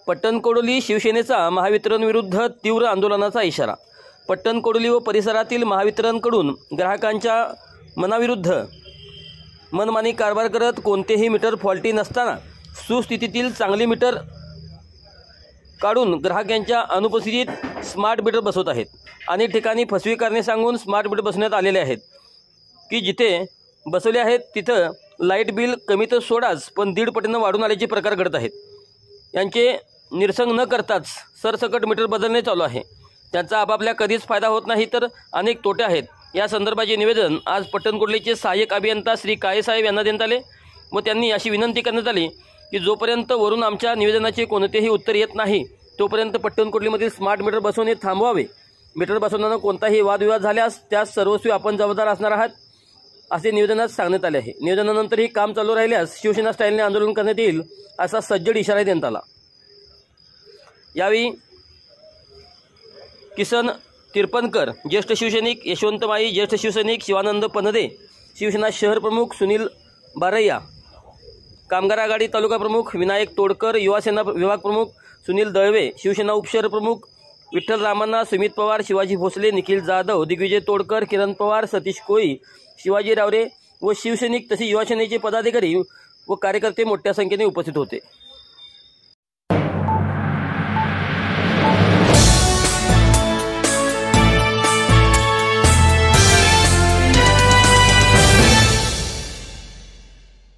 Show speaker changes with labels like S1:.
S1: पट्टणकोडोली शिवसेनेचा महावितरण विरुद्ध तीव्र आंदोलनाचा इशारा। पट्टणकोडोली व परिसरातील महावितरणकडून ग्राहकांच्या मनाविरुद्ध मनमानी कारभार करत कोणतेही मीटर फॉल्टी नसताना सुस्थितीतील चांगली मीटर काढून ग्राहकांच्या अनुपस्थितीत स्मार्ट मीटर बसवत आहेत। अनेक ठिकाणी फसवी कारणे सांगून स्मार्ट मीटर बसवण्यात आलेले आहेत की जिथे बसवले आहेत तिथं लाईट बिल कमी तर सोडाच पण 1.5 पटीने वाढून आल्याचे प्रकार घडत आहेत। यांचे निरसन न करताच सरसकट मीटर बदलणे चालू आहे। त्यांचा आपापल्या कधीच फायदा होत नाही तर अनेक तोटे आहेत। या संदर्भाचे निवेदन आज पट्टणकोडोलीचे सहाय्यक अभियंता श्री काळेसाहेब यांना देण्यात आले व त्यांनी अशी विनंती करण्यात आली की जोपर्यंत वरून आमच्या निवेदनाचे कोणतेही उत्तर येत नाही तोपर्यंत पट्टणकोडोलीमधील स्मार्ट मीटर बसवणे थांबवावे। मीटर बसवताना कोणताही वादविवाद झाल्यास त्यास सर्वस्वी आपण जबाबदार असणार आहात असे निवेदनात सांगण्यात आले आहे। निवेदनानंतरही काम चालू राहिल्यास शिवसेना स्टाईलने आंदोलन करण्यात येईल असा सज्जड इशारा देण्यात आला। यावेळी किसन तिरपणकर ज्येष्ठ शिवसैनिक, यशवंत माई ज्येष्ठ शिवसैनिक, शिवानंद पनदे शिवसेना शहर प्रमुख, सुनील बारैया कामगार आघाडी तालुका प्रमुख, विनायक तोडकर युवा सेना विभाग प्रमुख, सुनील दळवे शिवसेना उपशहर प्रमुख, विठ्ठल रामांना, सुमित पवार, शिवाजी भोसले, निखिल जाधव, दिग्विजय तोडकर, किरण पवार, सतीश कोळी, शिवाजी रावरे व शिवसैनिक तसेच युवा सेनेचे पदाधिकारी व कार्यकर्ते मोठ्या संख्येने उपस्थित होते।